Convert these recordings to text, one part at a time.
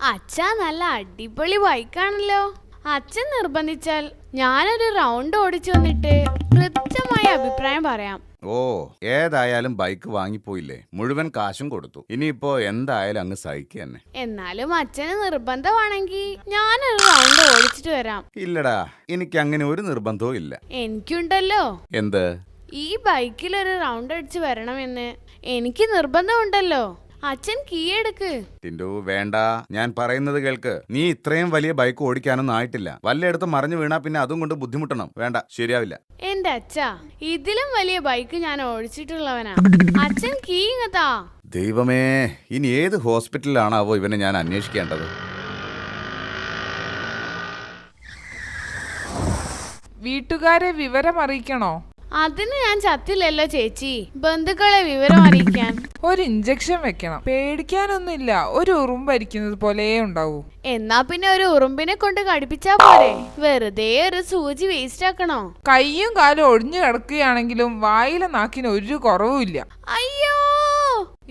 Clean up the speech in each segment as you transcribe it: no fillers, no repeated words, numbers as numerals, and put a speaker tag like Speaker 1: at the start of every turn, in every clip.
Speaker 1: അച്ഛാ നല്ല അടിപൊളി ബൈക്കാണല്ലോ. അച്ഛൻ നിർബന്ധിച്ചാൽ ഞാനൊരു റൗണ്ട് ഓടിച്ചു വന്നിട്ട് കൃത്യമായ അഭിപ്രായം പറയാം.
Speaker 2: ഓ, ഏതായാലും ബൈക്ക് വാങ്ങിപ്പോയില്ലേ, മുഴുവൻ കാശും കൊടുത്തു. ഇനിയിപ്പോ എന്തായാലും അങ്ങ് സഹിക്കുക തന്നെ.
Speaker 1: എന്നാലും അച്ഛന് നിർബന്ധമാണെങ്കിൽ ഞാനൊരു റൗണ്ട് ഓടിച്ചിട്ട് വരാം.
Speaker 2: ഇല്ലടാ, എനിക്ക് അങ്ങനെ ഒരു നിർബന്ധവും ഇല്ല.
Speaker 1: എനിക്കുണ്ടല്ലോ.
Speaker 2: എന്ത്?
Speaker 1: ഈ ബൈക്കിൽ ഒരു റൗണ്ട് അടിച്ച് വരണമെന്ന് എനിക്ക് നിർബന്ധമുണ്ടല്ലോ. അച്ഛൻ കീ എടുക്ക്.
Speaker 2: ടിൻഡു, വേണ്ട, ഞാൻ പറയുന്നത് കേൾക്ക്. നീ ഇത്രയും വലിയ ബൈക്ക് ഓടിക്കാനൊന്നും ആയിട്ടില്ല. വല്ലയിടത്തും മറിഞ്ഞു വീണാ പിന്നെ അതും കൊണ്ട് ബുദ്ധിമുട്ടണം. വേണ്ട, ശരിയാവില്ല.
Speaker 1: എന്റെ അച്ഛാ, ഇതിലും വലിയ ബൈക്ക് ഞാൻ ഓടിച്ചിട്ടുള്ളവനാ. അച്ഛൻ കീ ഇങ്ങത്താ.
Speaker 2: ദൈവമേ, ഇനി ഏത് ഹോസ്പിറ്റലിലാണാവോ ഇവനെ ഞാൻ അന്വേഷിക്കേണ്ടത്?
Speaker 3: വീട്ടുകാരെ വിവരം അറിയിക്കണോ?
Speaker 1: അതിന് ഞാൻ ചത്തില്ലല്ലോ ചേച്ചി, ബന്ധുക്കളെ വിവരം അറിയിക്കാൻ.
Speaker 3: ഒരു ഇഞ്ചക്ഷൻ വെക്കണം. പേടിക്കാനൊന്നുമില്ല, ഒരു ഉറുമ്പരിക്കുന്നത് പോലെ ഉണ്ടാവൂ.
Speaker 1: എന്നാ പിന്നെ ഒരു ഉറുമ്പിനെ കൊണ്ട് കടിപ്പിച്ചാ പോരെ? വെറുതെ ഒരു സൂചി വേസ്റ്റ് ആക്കണോ?
Speaker 3: കൈയും കാലും ഒടിഞ്ഞു കിടക്കുകയാണെങ്കിലും വായിലെ നാക്കിന് ഒരു കുറവുമില്ല.
Speaker 1: അയ്യോ,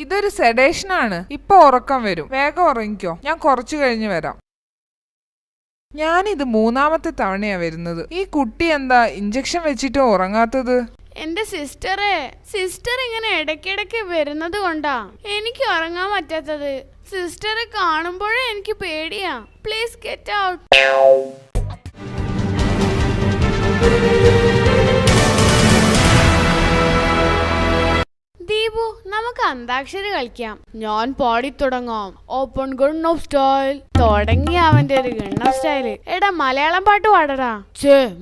Speaker 3: ഇതൊരു സെഡേഷനാണ്. ഇപ്പൊ ഉറക്കം വരും, വേഗം ഉറങ്ങിക്കോ. ഞാൻ കുറച്ചു കഴിഞ്ഞ് വരാം. ഞാനിത് 3ാമത്തെ തവണയാ വരുന്നത്. ഈ കുട്ടി എന്താ ഇഞ്ചക്ഷൻ വെച്ചിട്ട് ഉറങ്ങാത്തത്?
Speaker 1: എന്റെ സിസ്റ്റർ ഇങ്ങനെ ഇടയ്ക്കിടയ്ക്ക് വരുന്നത് കൊണ്ടാ എനിക്ക് ഉറങ്ങാൻ പറ്റാത്തത്. സിസ്റ്ററെ കാണുമ്പോഴേ എനിക്ക് പേടിയാ. Please get out. ദീപു, നമുക്ക് അന്താക്ഷരി കളിക്കാം. ഞാൻ പാടി തുടങ്ങാം. Open gun of style. തുടങ്ങി അവന്റെ ഒരു ഗണ്ണ സ്റ്റൈല്. എടാ, മലയാളം പാട്ട് പാടടാ.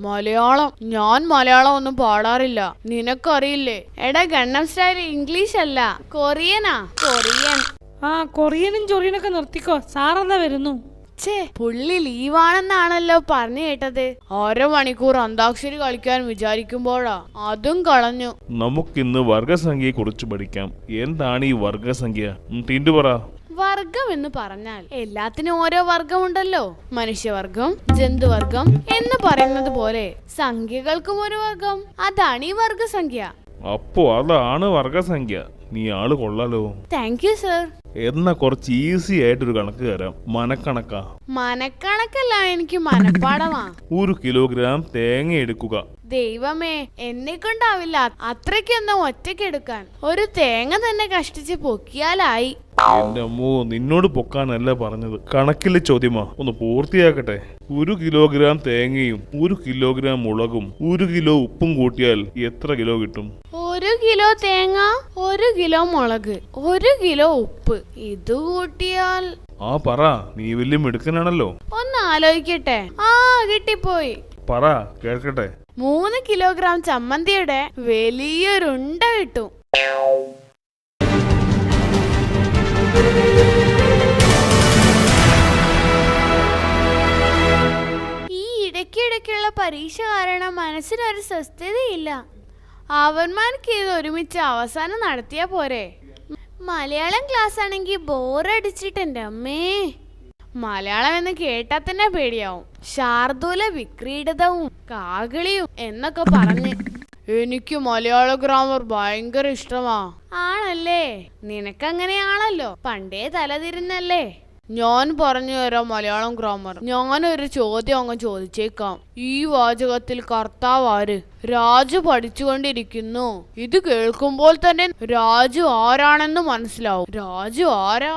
Speaker 1: മലയാളം? ഞാൻ മലയാളം ഒന്നും പാടാറില്ല, നിനക്കറിയില്ലേ? എടാ, ഗണ്ണം സ്റ്റൈൽ ഇംഗ്ലീഷ് അല്ല, കൊറിയനാ. കൊറിയൻ.
Speaker 4: കൊറിയനും ചൊറിയനൊക്കെ നിർത്തിക്കോ, സാറെന്താ വരുന്നു.
Speaker 1: പുള്ളി ലീവാണെന്നാണല്ലോ പറഞ്ഞു കേട്ടത്. 1/2 മണിക്കൂർ അന്താക്ഷരി കളിക്കാൻ വിചാരിക്കുമ്പോഴാ അതും കളഞ്ഞു.
Speaker 5: നമുക്കിന്ന് വർഗസംഖ്യയെ കുറിച്ച് പഠിക്കാം. എന്താണ് ഈ വർഗസംഖ്യ? ടിൻഡു പറ.
Speaker 1: വർഗം എന്ന് പറഞ്ഞാൽ എല്ലാത്തിനും ഓരോ വർഗമുണ്ടല്ലോ. മനുഷ്യവർഗം, ജന്തുവർഗം എന്ന് പറയുന്നത് പോലെ സംഖ്യകൾക്കും ഒരു വർഗം. അതാണ് ഈ വർഗസംഖ്യ.
Speaker 5: അപ്പോ അതാണ് വർഗസംഖ്യ. നീ ആള് കൊള്ളാലോ.
Speaker 1: Thank you sir.
Speaker 5: എന്നാ കുറച്ച് ഈസി ആയിട്ടൊരു കണക്ക് തരാം. മനക്കണക്കാ.
Speaker 1: മനക്കണക്കല്ല, എനിക്ക് മനപ്പാടമാ.
Speaker 5: 1 കിലോഗ്രാം തേങ്ങ എടുക്കുക.
Speaker 1: ദൈവമേ, എന്നെ കൊണ്ടാവില്ല അത്രയ്ക്കൊന്നും ഒറ്റയ്ക്കെടുക്കാൻ. ഒരു തേങ്ങ തന്നെ കഷ്ടിച്ച് പൊക്കിയാലായി.
Speaker 5: എന്റെ അമ്മോ, നിന്നോട് പൊക്കാനല്ല പറഞ്ഞത്, കണക്കിലെ ചോദ്യമാ. ഒന്ന് പൂർത്തിയാക്കട്ടെ. 1 കിലോഗ്രാം തേങ്ങയും 1 കിലോഗ്രാം മുളകും 1 കിലോ ഉപ്പും കൂട്ടിയാൽ എത്ര കിലോ കിട്ടും?
Speaker 1: 1 കിലോ തേങ്ങ, 1 കിലോ മുളക്, 1 കിലോ ഉപ്പ്. ഇത് കൂട്ടിയാൽ
Speaker 5: പറ, നീ വലിയ മിടുക്കനാണല്ലോ.
Speaker 1: ഒന്ന് ആലോചിക്കട്ടെ. കിട്ടിപ്പോയി.
Speaker 5: പറ, കേൾക്കട്ടെ.
Speaker 1: 3 കിലോഗ്രാം ചമ്മന്തിയുടെ വലിയൊരുണ്ട കിട്ടും. ഈ ഇടയ്ക്കിടയ്ക്കുള്ള പരീക്ഷ കാരണം മനസ്സിനൊരു സ്വസ്ഥതയില്ല. അവന്മാർക്ക് ഇത് ഒരുമിച്ച് അവസാനം നടത്തിയാ പോരെ. മലയാളം ക്ലാസ് ആണെങ്കിൽ ബോറടിച്ചിട്ടെന്റെ അമ്മേ. മലയാളം എന്ന് കേട്ടാ തന്നെ പേടിയാവും. ശാർദൂല വിക്രീഡിതവും കാകിളിയും എന്നൊക്കെ പറഞ്ഞ് എനിക്ക് മലയാള ഗ്രാമർ ഭയങ്കര ഇഷ്ടമാ. ആണല്ലേ? നിനക്കങ്ങനെയാണല്ലോ, പണ്ടേ തലതിരിഞ്ഞല്ലേ. ഞാൻ പറഞ്ഞു തരാം മലയാളം ഗ്രാമർ. ഞാനൊരു ചോദ്യം അങ്ങ് ചോദിച്ചേക്കാം. ഈ വാചകത്തിൽ കർത്താവ് ആര്? രാജു പഠിച്ചുകൊണ്ടിരിക്കുന്നു. ഇത് കേൾക്കുമ്പോൾ തന്നെ രാജു ആരാണെന്ന് മനസ്സിലാവും. രാജു ആരാ?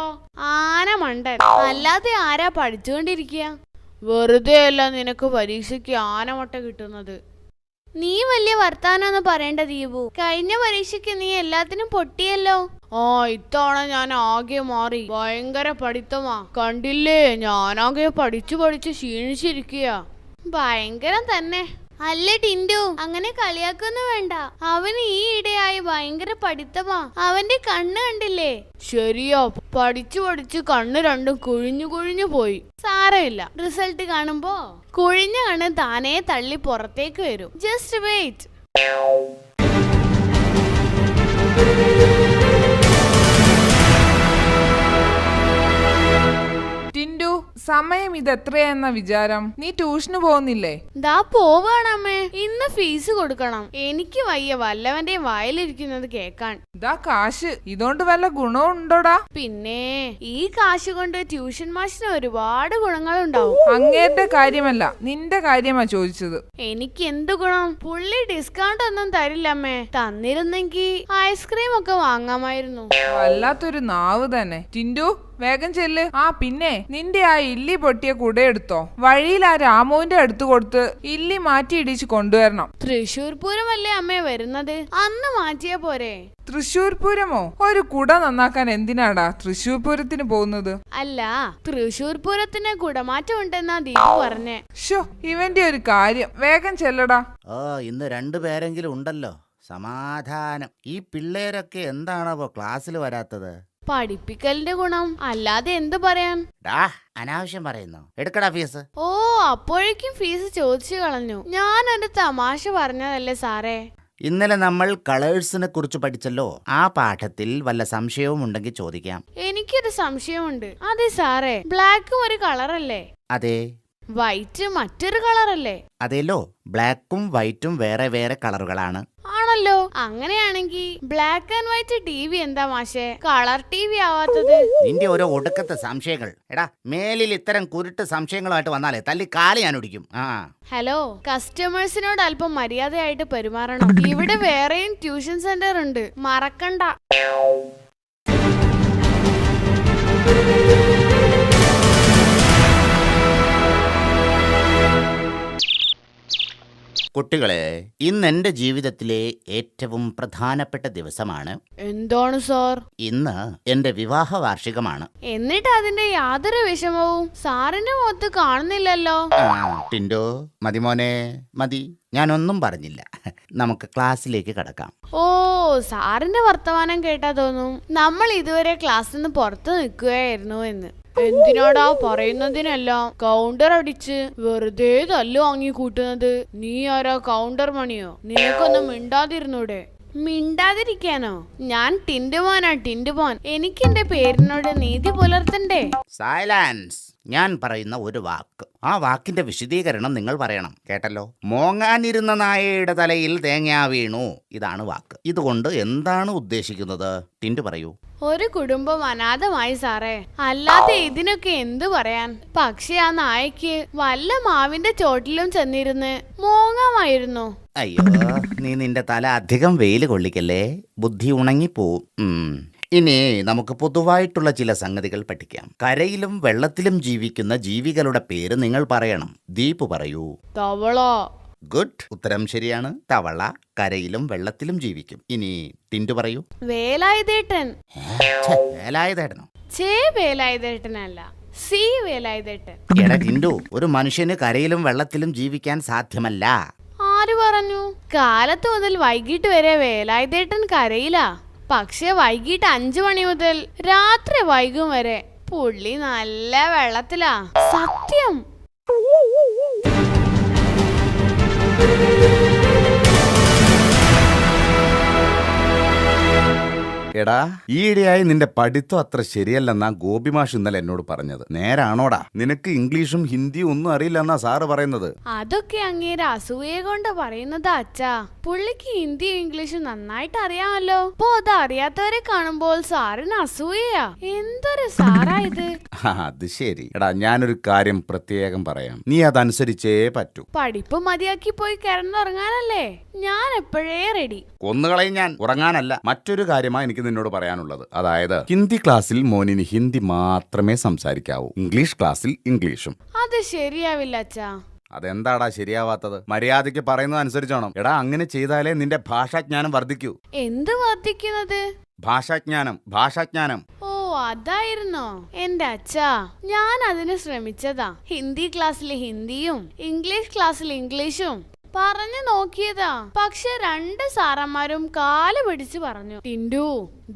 Speaker 1: ആന മണ്ടൻ. അല്ലാതെ ആരാ പഠിച്ചുകൊണ്ടിരിക്കുക? വെറുതെ അല്ല നിനക്ക് പരീക്ഷയ്ക്ക് ആനമട്ട കിട്ടുന്നത്. നീ വലിയ വർത്താനൊന്നും പറയേണ്ട ദീപു. കഴിഞ്ഞ പരീക്ഷയ്ക്ക് നീ എല്ലാത്തിനും പൊട്ടിയല്ലോ. ഇത്തവണ ഞാൻ ആകെ മാറി. ഭയങ്കര പഠിത്തമാ. കണ്ടില്ലേ, ഞാനാകെ പഠിച്ചു ക്ഷീണിച്ചിരിക്കുക. ഭയങ്കരം തന്നെ. അല്ലേ ടിൻഡു, അങ്ങനെ കളിയാക്കൊന്നും വേണ്ട. അവന് ഈ ഇടയായി ഭയങ്കര പഠിത്തമാ. അവന്റെ കണ്ണ് കണ്ടില്ലേ? ശരിയാ, പഠിച്ചു കണ്ണ് രണ്ടും കുഴിഞ്ഞു പോയി. സാരമില്ല, റിസൾട്ട് കാണുമ്പോ കുഴിഞ്ഞ കണ്ണ് താനേ തള്ളി പുറത്തേക്ക് വരും. Just wait.
Speaker 3: ടിൻഡു, സാർ സമയം ഇത് എത്രയാന്ന വിചാരം? നീ ട്യൂഷന് പോകുന്നില്ലേ?
Speaker 1: ദാ പോവാണമ്മേ. ഇന്ന് ഫീസ് കൊടുക്കണം. എനിക്ക് വയ്യ വല്ലവന്റെ വായിലിരിക്കുന്നത് കേക്കാൻ.
Speaker 3: ഇതാ കാശ്. ഇതുകൊണ്ട് വല്ല ഗുണവും ഉണ്ടോടാ?
Speaker 1: പിന്നെ ഈ കാശ് കൊണ്ട് ട്യൂഷൻ മാഷിന് ഒരുപാട് ഗുണങ്ങളുണ്ടാവും.
Speaker 3: അങ്ങേരുടെ കാര്യമല്ല, നിന്റെ കാര്യമാ ചോദിച്ചത്.
Speaker 1: എനിക്ക് എന്ത് ഗുണം? പുള്ളി ഡിസ്കൗണ്ട് ഒന്നും തരില്ലമ്മേ. തന്നിരുന്നെങ്കിൽ ഐസ്ക്രീം ഒക്കെ വാങ്ങാമായിരുന്നു.
Speaker 3: വല്ലാത്തൊരു നാവ് തന്നെ. ടിൻഡു, വേഗം ചെല്ല്. ആ പിന്നെ നിന്റെ ആ ഇല്ലി പൊട്ടിയ കുട എടുത്തോ. വഴിയിൽ ആ രാമുവിന്റെ അടുത്ത് കൊടുത്ത് ഇല്ലി മാറ്റി ഇടിച്ച് കൊണ്ടുവരണം.
Speaker 1: തൃശൂർ പൂരമല്ലേ അമ്മേ വരുന്നത്? അന്ന് മാറ്റിയാ പോരെ?
Speaker 3: തൃശൂർ പൂരമോ? ഒരു കുട നന്നാക്കാൻ എന്തിനാടാ തൃശൂർ പൂരത്തിന് പോകുന്നത്?
Speaker 1: അല്ല, തൃശൂർ പൂരത്തിന് കുടമാറ്റം ഉണ്ടെന്നാ ദീപു പറഞ്ഞേ.
Speaker 3: ഷോ, ഇവന്റെ ഒരു കാര്യം. വേഗം ചെല്ലടാ.
Speaker 6: ഓ, ഇന്ന് രണ്ടുപേരെങ്കിലും ഉണ്ടല്ലോ. സമാധാനം. ഈ പിള്ളേരൊക്കെ എന്താണോ ക്ലാസ്സിൽ വരാത്തത്?
Speaker 1: പഠിപ്പിക്കലിന്റെ ഗുണം, അല്ലാതെ എന്ത് പറയാൻ?
Speaker 6: ഡാ, അനാവശ്യം പറയുന്നു. എടുക്കടാ ഫീസ്.
Speaker 1: ഓ, അപ്പോഴേക്കും ഫീസ് ചോദിച്ചു കളഞ്ഞു. ഞാനൊരു തമാശ പറഞ്ഞതല്ലേ സാറേ.
Speaker 6: ഇന്നലെ നമ്മൾ കളേഴ്സിനെ കുറിച്ച് പഠിച്ചല്ലോ. ആ പാഠത്തിൽ വല്ല സംശയവും ഉണ്ടെങ്കിൽ ചോദിക്കാം.
Speaker 1: എനിക്കൊരു സംശയമുണ്ട്. അതെ സാറേ, ബ്ലാക്കും ഒരു കളറല്ലേ?
Speaker 6: അതെ.
Speaker 1: വൈറ്റ് മറ്റൊരു കളറല്ലേ?
Speaker 6: അതേലോ, ബ്ലാക്കും വൈറ്റും വേറെ വേറെ കളറുകളാണ്.
Speaker 1: ആണല്ലോ. അങ്ങനെയാണെങ്കിൽ ബ്ലാക്ക് ആൻഡ് വൈറ്റ് TV എന്താ മാഷേ കളർ TV ആവാത്തത്?
Speaker 6: നിന്റെ ഓരോ ഒടുക്കത്തെ സംശയങ്ങൾ. എടാ, മേലിൽ ഇത്തരം കുരുട്ട് സംശയങ്ങളുമായിട്ട് വന്നാലേ തല്ലി കാല് ഞാൻ ഒടിക്കും. ആ,
Speaker 1: ഹലോ, കസ്റ്റമേഴ്സിനോട് അല്പം മര്യാദയായിട്ട് പെരുമാറണം. ഇവിടെ വേറെയും ട്യൂഷൻ സെന്റർ ഉണ്ട്, മറക്കണ്ട.
Speaker 6: കുട്ടികളെ, ഇന്ന് എന്റെ ജീവിതത്തിലെ ഏറ്റവും പ്രധാനപ്പെട്ട ദിവസമാണ്.
Speaker 1: എന്താണ് സാർ?
Speaker 6: ഇന്ന് എന്റെ വിവാഹ വാർഷികമാണ്.
Speaker 1: എന്നിട്ട് അതിന്റെ യാതൊരു വിഷമവും സാറിന്റെ മുഖത്ത് കാണുന്നില്ലല്ലോ.
Speaker 6: ടിൻഡോ, മതി മോനെ, മതി. ഞാനൊന്നും പറഞ്ഞില്ല. നമുക്ക് ക്ലാസ്സിലേക്ക് കടക്കാം.
Speaker 1: ഓ, സാറിന്റെ വർത്തമാനം കേട്ടാ തോന്നും നമ്മൾ ഇതുവരെ ക്ലാസ്സിൽ നിന്ന് പുറത്ത് നിൽക്കുകയായിരുന്നു എന്ന്. എന്തിനാടാ പറയുന്നതിനെല്ലാം കൗണ്ടർ അടിച്ച് വെറുതെ തല്ലു വാങ്ങി കൂട്ടുന്നത്? നീ ആരാ കൗണ്ടർ മണിയോ? നിനക്കൊന്നും മിണ്ടാതിരുന്നൂടെ? മിണ്ടാതിരിക്കാനോ? ഞാൻ ടിൻഡുമോനാ, ടിൻഡുമോൻ. എനിക്ക് എന്റെ പേരിനോട് നീതി പുലർത്തണ്ടേ?
Speaker 6: സൈലൻസ്. ഞാൻ പറയുന്ന ഒരു വാക്ക്, ആ വാക്കിന്റെ വിശദീകരണം നിങ്ങൾ പറയണം. കേട്ടല്ലോ? മോങ്ങാനിരുന്ന നായയുടെ തലയിൽ തേങ്ങ വീണു. ഇതാണ് വാക്ക്. ഇതുകൊണ്ട് എന്താണ് ഉദ്ദേശിക്കുന്നത്? ടിൻഡു പറയൂ.
Speaker 1: ഒരു കുടുംബം അനാഥമായി സാറേ. അല്ലാതെ ഇതിനൊക്കെ എന്തു പറയാൻ? പക്ഷെ ആ നായക്ക് വല്ല മാവിന്റെ ചോട്ടിലും ചെന്നിരുന്ന് മോങ്ങാമായിരുന്നു.
Speaker 6: അയ്യോ, നീ നിന്റെ തല അധികം വെയിൽ കൊള്ളിക്കല്ലേ, ബുദ്ധി ഉണങ്ങിപ്പോവും. ഇനി നമുക്ക് പൊതുവായിട്ടുള്ള ചില സംഗതികൾ പഠിക്കാം. കരയിലും വെള്ളത്തിലും ജീവിക്കുന്ന ജീവികളുടെ പേര് നിങ്ങൾ പറയണം. ദീപ് പറയൂ.
Speaker 1: തവള.
Speaker 6: ഗുഡ്, ഉത്തരം ശരിയാണ്. തവള കരയിലും വെള്ളത്തിലും ജീവിക്കും. ഇനി ടിൻഡു പറയൂ.
Speaker 1: വേലായുധേട്ടൻ.
Speaker 6: വേലായുധേട്ടനോ?
Speaker 1: വേലായുധേട്ടനല്ല, വേലായുധേട്ടൻ.
Speaker 6: എടാ ടിൻഡു, ഒരു മനുഷ്യന് കരയിലും വെള്ളത്തിലും ജീവിക്കാൻ സാധ്യമല്ല.
Speaker 1: ആര് പറഞ്ഞു? കാലത്ത് മുതൽ വൈകിട്ട് വരെ വേലായുധേട്ടൻ കരയിലാ. പക്ഷെ വൈകിട്ട് 5 മണി മുതൽ രാത്രി വൈകും വരെ പുള്ളി നല്ല വെള്ളത്തിലാ. സത്യം.
Speaker 2: എടാ, ഈയിടെയായി നിന്റെ പഠിത്തം അത്ര ശരിയല്ലെന്നാ ഗോപിമാഷ് ഇന്നലെ എന്നോട് പറഞ്ഞത്. നേരാണോടാ? നിനക്ക് ഇംഗ്ലീഷും ഹിന്ദിയും ഒന്നും അറിയില്ലെന്നാ സാറ് പറയുന്നത്.
Speaker 1: അതൊക്കെ അങ്ങേരെ അസൂയ കൊണ്ട് പറയുന്നത് അച്ഛാ. പുള്ളിക്ക് ഹിന്ദിയും ഇംഗ്ലീഷും നന്നായിട്ട് അറിയാമല്ലോ. അപ്പോ അത് അറിയാത്തവരെ കാണുമ്പോൾ സാറിന് അസൂയയാ. എന്തൊരു സാറാ ഇത്?
Speaker 2: അത് ശരി. എടാ, ഞാനൊരു കാര്യം പ്രത്യേകം പറയാം. നീ അതനുസരിച്ചേ പറ്റൂ.
Speaker 1: പഠിപ്പ് മതിയാക്കി പോയി കിടന്നുറങ്ങാനല്ലേ? ഞാൻ എപ്പോഴേ റെഡി.
Speaker 2: കൊന്നുകളയും ഞാൻ. ഉറങ്ങാനല്ല. മറ്റൊരു കാര്യമാണ് എനിക്ക് നിന്നോട് പറയാനുള്ളത്. അതായത് ഹിന്ദി ക്ലാസ്സിൽ മോനിന് ഹിന്ദി മാത്രമേ സംസാരിക്കാവൂ, ഇംഗ്ലീഷ് ക്ലാസ്സിൽ ഇംഗ്ലീഷും.
Speaker 1: അത് ശരിയാവില്ല അച്ഛാ.
Speaker 2: അതെന്താടാ ശരിയാവാത്തത്? മര്യാദയ്ക്ക് പറയുന്നത് അനുസരിച്ചോണം. എടാ, അങ്ങനെ ചെയ്താലേ നിന്റെ ഭാഷാജ്ഞാനം വർദ്ധിക്കൂ.
Speaker 1: എന്ത് വർദ്ധിക്കുന്നത്?
Speaker 2: ഭാഷാജ്ഞാനം.
Speaker 1: ഓ, അതായിരുന്നോ? എന്റെ അച്ഛാ, ഞാൻ അതിന് ശ്രമിച്ചതാ. ഹിന്ദി ക്ലാസ്സിൽ ഹിന്ദിയും ഇംഗ്ലീഷ് ക്ലാസ്സിൽ ഇംഗ്ലീഷും പറഞ്ഞു നോക്കിയതാ. പക്ഷെ 2 സാറന്മാരും കാല് പിടിച്ച് പറഞ്ഞു, ടിൻഡു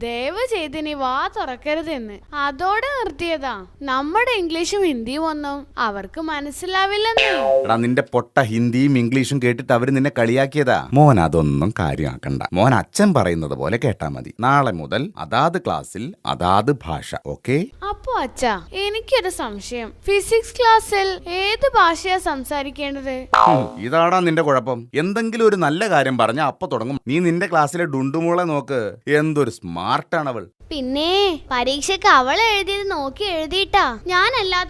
Speaker 1: ദയവ് ചെയ്ത് നീ വാ തുറക്കരുതെന്ന്. അതോടെ നിർത്തിയതാ. നമ്മുടെ ഇംഗ്ലീഷും ഹിന്ദിയും ഒന്നും അവർക്ക് മനസ്സിലാവില്ലെന്നേ.
Speaker 2: എടാ, നിന്റെ പൊട്ട ഹിന്ദിയും ഇംഗ്ലീഷും കേട്ടിട്ട് അവര് നിന്നെ കളിയാക്കിയതാ. മോൻ അതൊന്നും കാര്യമാക്കണ്ട. മോൻ അച്ഛൻ പറയുന്നത് പോലെ കേട്ടാ മതി. നാളെ മുതൽ അതാത് ക്ലാസ്സിൽ അതാത് ഭാഷ. ഓക്കെ?
Speaker 1: അപ്പൊ അച്ഛാ, എനിക്കൊരു സംശയം. ഫിസിക്സ് ക്ലാസ്സിൽ ഏത് ഭാഷയാ സംസാരിക്കേണ്ടത്?
Speaker 2: ഇതാടാ നിന്റെ കുഴപ്പം. എന്തെങ്കിലും ഒരു നല്ല കാര്യം പറഞ്ഞ അപ്പൊ തുടങ്ങും. നീ നിന്റെ ക്ലാസ്സിലെ ഡുണ്ടുമോളെ നോക്ക്, എന്തൊരു സ്മാർട്ടാണ് അവൾ.
Speaker 1: പിന്നെ പരീക്ഷയ്ക്ക് അവൾ എഴുതിയത് നോക്കി എഴുതിയിട്ടാ. ഞാനല്ലാത്ത